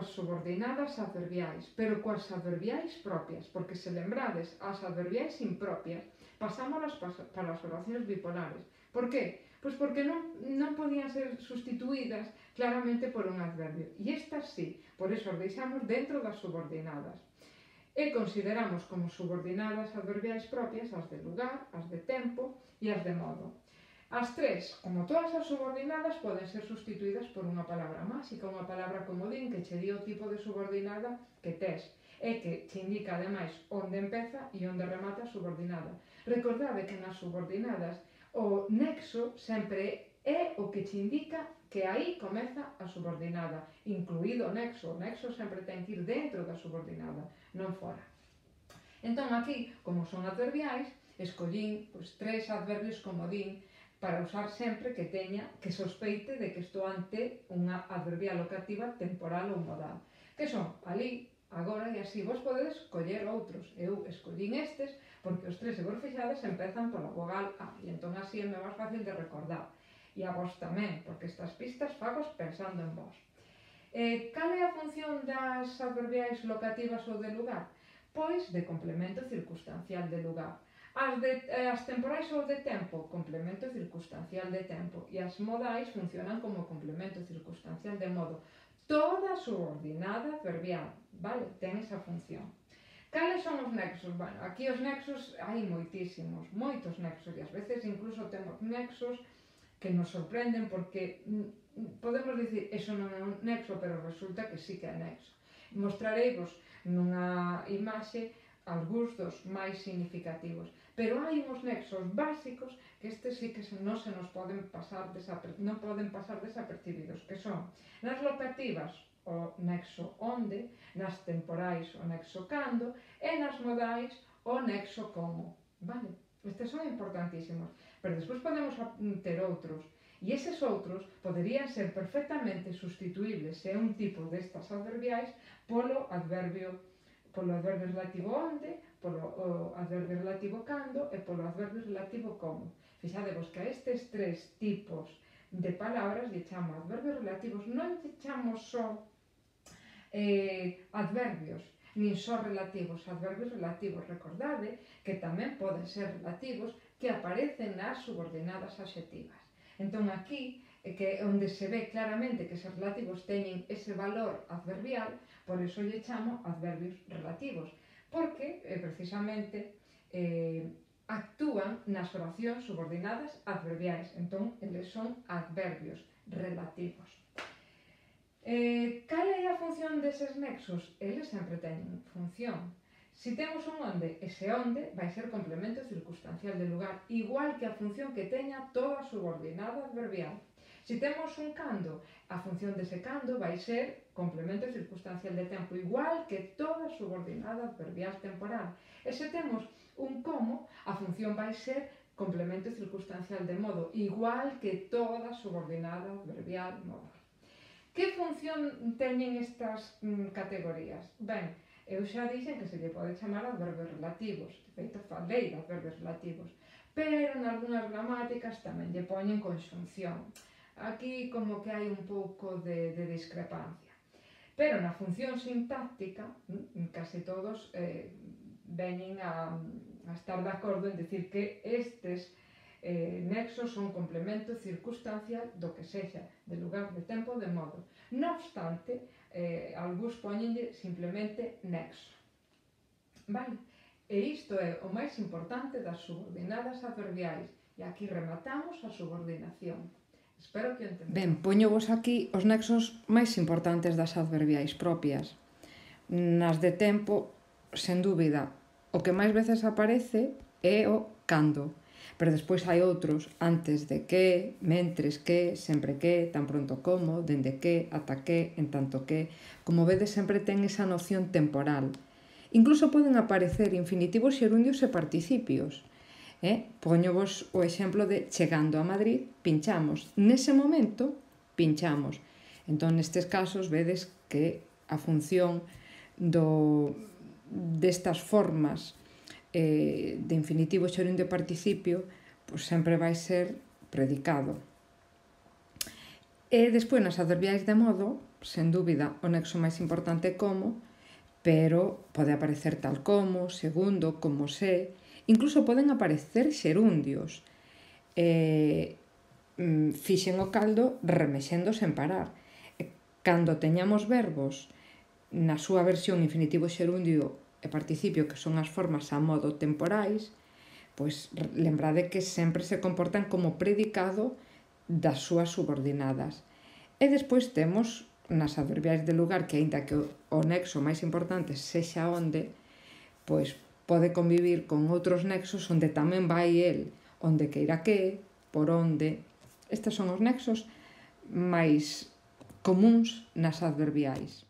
coas subordinadas adverbiais, pero coas adverbiais propias, porque se lembrades, as adverbiais impropias pasámolas para as oracións bipolares. Por qué? Pois porque non podían ser sustituídas claramente por un adverbio. E estas sí, por eso as deixamos dentro das subordinadas. E consideramos como subordinadas adverbiais propias as de lugar, as de tempo e as de modo. As tres, como todas as subordinadas, poden ser sustituídas por unha palabra máxica, unha palabra comodín que che di o tipo de subordinada que tes e que che indica ademais onde empeza e onde remata a subordinada. Recordade que nas subordinadas o nexo sempre é o que che indica que aí comeza a subordinada, incluído o nexo. O nexo sempre ten que ir dentro da subordinada, non fora. Entón, aquí, como son adverbiais, escollín tres adverbios comodín para usar sempre que teña, que sospeite de que estou ante unha adverbial locativa temporal ou modal. Que son ali, agora e así. Vos podedes coller outros. Eu escollín estes porque os tres, se vos fixades, empezan pola vogal A. E entón así é máis fácil de recordar. E a vos tamén, porque estas pistas fagos pensando en vos. Cal é a función das adverbiais locativas ou de lugar? Pois de complemento circunstancial de lugar. As temporais ou de tempo, complemento circunstancial de tempo. E as modais funcionan como complemento circunstancial de modo. Toda subordinada adverbial, vale? Ten esa función. Cales son os nexos? Bueno, aquí os nexos hai moitísimos, moitos nexos, e ás veces incluso temos nexos que nos sorprenden porque podemos dicir, eso non é un nexo, pero resulta que sí que é nexo. Mostrareivos nunha imaxe algúns dos máis significativos, pero hai uns nexos básicos que estes sí que non se nos poden pasar desapercibidos, que son nas locativas o nexo onde, nas temporais o nexo cando e nas modais o nexo como, vale? Estes son importantísimos, pero despois podemos ter outros, e eses outros poderían ser perfectamente sustituíbles se é un tipo destas adverbiais polo adverbio relativo onde, polo adverbio relativo cando e polo adverbio relativo como. Fixadevos que a estes tres tipos de palabras lle chamo adverbios relativos, non lle chamo só adverbios, nin só relativos, adverbios relativos. Recordade que tamén poden ser relativos que aparecen nas subordinadas adxetivas. Entón aquí, que onde se ve claramente que eses relativos teñen ese valor adverbial, por iso lle chamo adverbios relativos, porque precisamente actúan nas oracións subordinadas adverbiais, entón eles son adverbios relativos. Cal é a función deses nexos? Eles sempre teñen función. Se temos un onde, ese onde vai ser complemento circunstancial de lugar, igual que a función que teña toda subordinada adverbial. Se temos un cando, a función dese cando vai ser complemento circunstancial de tempo, igual que toda subordinada adverbial temporal. E se temos un como, a función vai ser complemento circunstancial de modo, igual que toda subordinada adverbial modal. Que función teñen estas categorías? Ben, eu xa dixen que se lle pode chamar adverbios relativos, de feito falei de adverbios relativos, pero en algunhas gramáticas tamén lle poñen conxunción. Aquí como que hai un pouco de discrepancia. Pero na función sintáctica, casi todos veñen a estar de acordo en decir que estes nexos son complemento circunstancial do que sexa, de lugar, de tempo, de modo. Non obstante, algúns poñenlle simplemente nexo. Vale? E isto é o máis importante das subordinadas adverbiais. E aquí rematamos a subordinación. Espero que o entendamos. Ben, poñovos aquí os nexos máis importantes das adverbiais propias. Nas de tempo, sen dúbida, o que máis veces aparece é o cando. Pero despois hai outros antes de que, mentres que, sempre que, tan pronto como, dende que, ata que, en tanto que. Como vedes, sempre ten esa noción temporal. Incluso poden aparecer infinitivos xerundios e participios. Poñovos o exemplo de chegando a Madrid, pinchamos. Nese momento, pinchamos. Entón, nestes casos, vedes que a función destas formas de infinitivo, xerundio e participio, pois sempre vai ser predicado. E despois, nas adverbiais de modo, sen dúbida, o nexo máis importante é como, pero pode aparecer tal como, segundo, como se, incluso poden aparecer xerundios. Fixen o caldo remexendo sen parar. Cando teñamos verbos na súa versión infinitivo xerundio e participio, que son as formas a modo temporais, pois lembrade que sempre se comportan como predicado das súas subordinadas. E despois temos nas adverbiais de lugar, que aínda que o nexo máis importante sexa onde, pois pode convivir con outros nexos onde tamén vai el, onde queira que, por onde. Estes son os nexos máis comuns nas adverbiais.